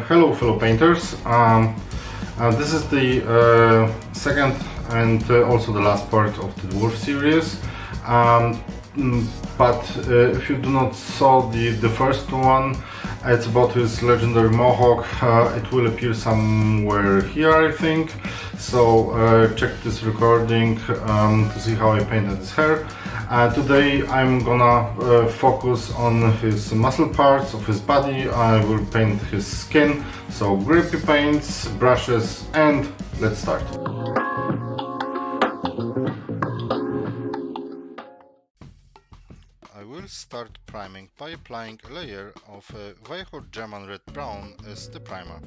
Hello fellow painters, this is the second and also the last part of the dwarf series, but if you do not saw the first one, it's about his legendary mohawk. It will appear somewhere here, I think, so check this recording to see how I painted his hair. Today I'm gonna focus on his muscle parts of his body. I will paint his skin, so grippy paints, brushes, and let's start. I will start priming by applying a layer of Yedharo German red brown as the primer.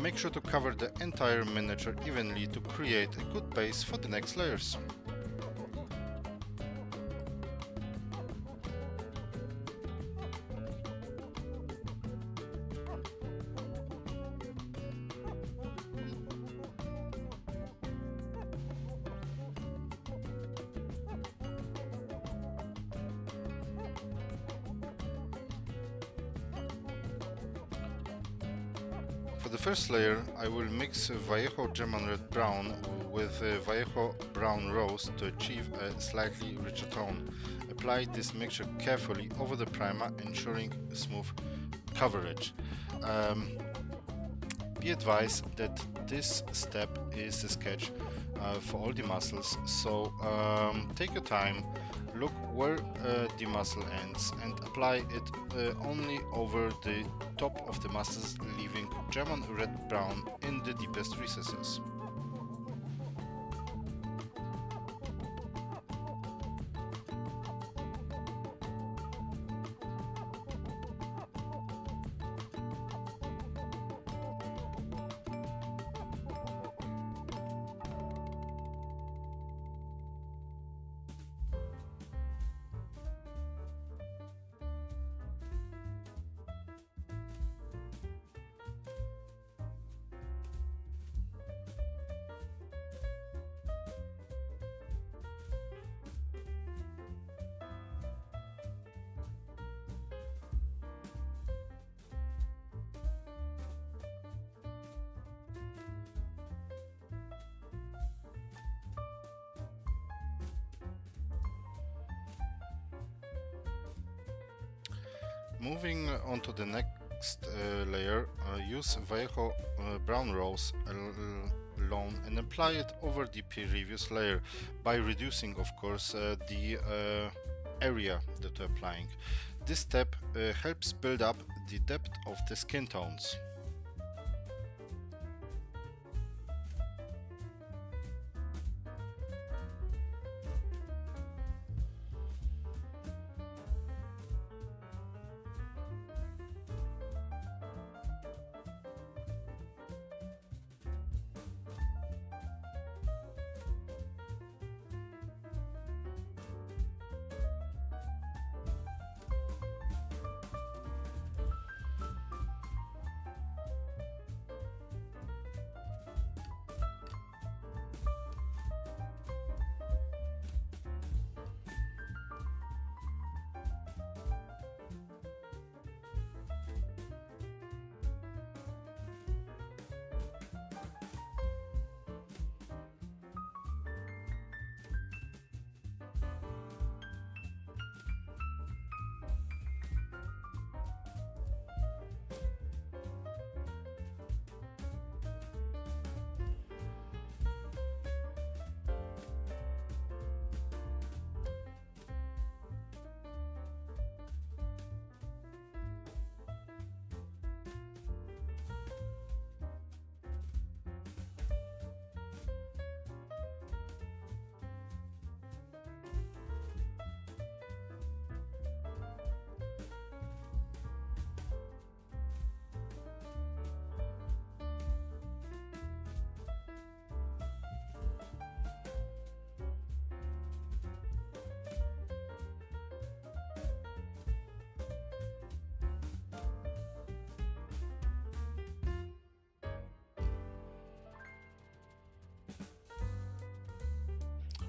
Make sure to cover the entire miniature evenly to create a good base for the next layers. For the first layer, I will mix Yedharo German red brown with Yedharo brown rose to achieve a slightly richer tone. Apply this mixture carefully over the primer, ensuring smooth coverage. Be advised that this step is a sketch for all the muscles, so take your time, look where the muscle ends and apply it only over the top of the muscles, leaving German red brown in the deepest recesses. Moving on to the next layer, use Yedharo brown rose alone and apply it over the previous layer by reducing, of course, the area that we're applying. This step helps build up the depth of the skin tones.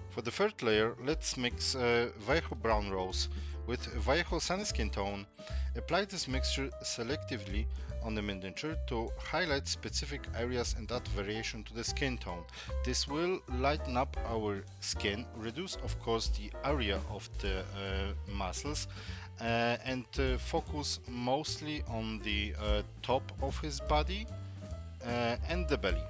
For the third layer, let's mix Yedharo brown rose with Yedharo sunny skin tone Apply this mixture selectively on the miniature to highlight specific areas and add variation to the skin tone. This will lighten up our skin, reduce of course the area of the muscles, and focus mostly on the top of his body and the belly.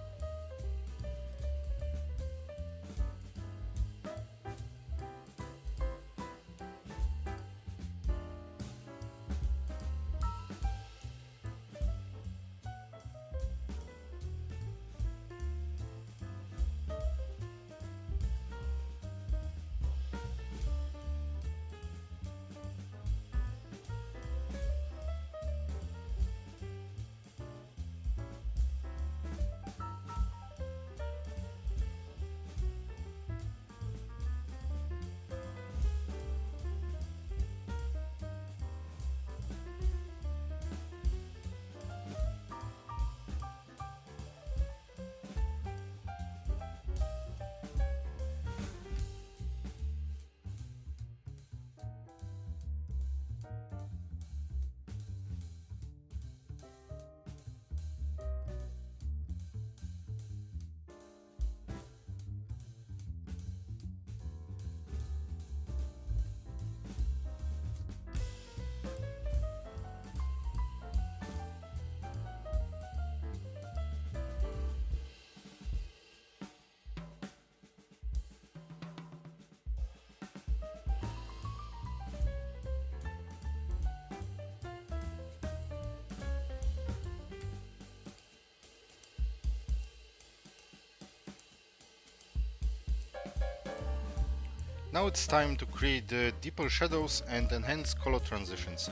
Now it's time to create deeper shadows and enhance color transitions.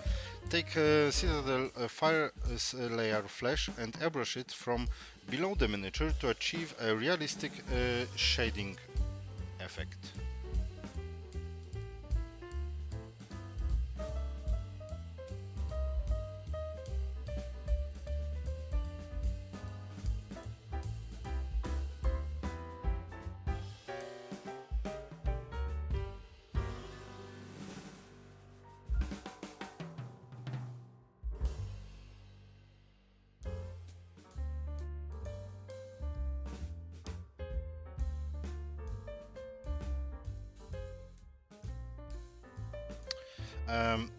Take Citadel Fyreslayer flesh and airbrush it from below the miniature to achieve a realistic shading effect.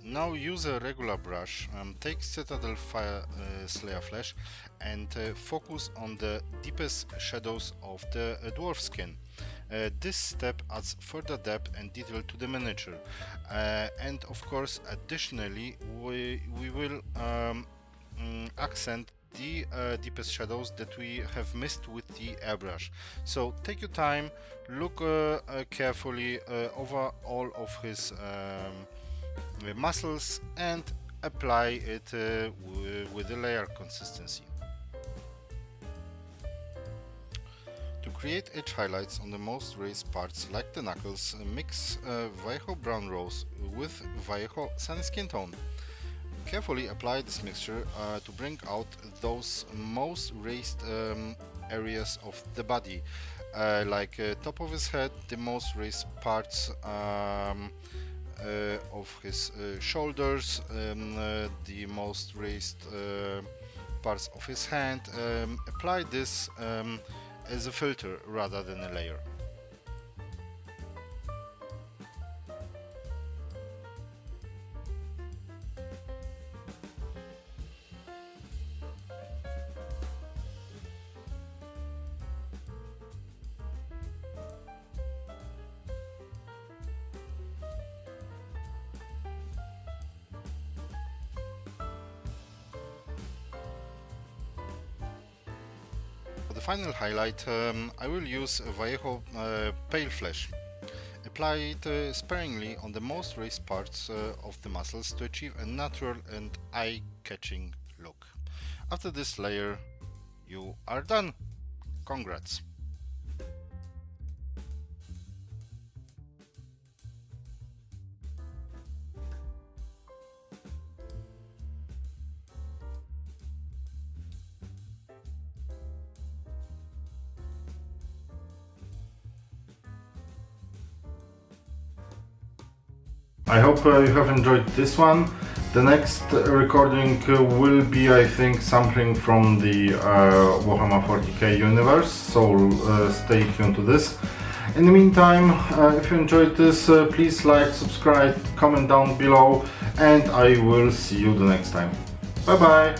Now use a regular brush, take Citadel Fyreslayer flesh and focus on the deepest shadows of the dwarf skin. This step adds further depth and detail to the miniature, and of course additionally we will accent the deepest shadows that we have missed with the airbrush. So take your time, look carefully over all of his muscles and apply it with a layer consistency. To create edge highlights on the most raised parts like the knuckles, mix Vallejo brown rose with Vallejo sunny skin tone. Carefully apply this mixture to bring out those most raised areas of the body, like top of his head, the most raised parts of his shoulders, the most raised parts of his hand. Apply this as a filter rather than a layer. For the final highlight, I will use Vallejo pale flesh. Apply it sparingly on the most raised parts of the muscles to achieve a natural and eye-catching look. After this layer, you are done. Congrats! I hope you have enjoyed this one. The next recording will be, I think, something from the Warhammer 40k universe, so stay tuned to this. In the meantime, if you enjoyed this, please like, subscribe, comment down below, and I will see you the next time. Bye bye!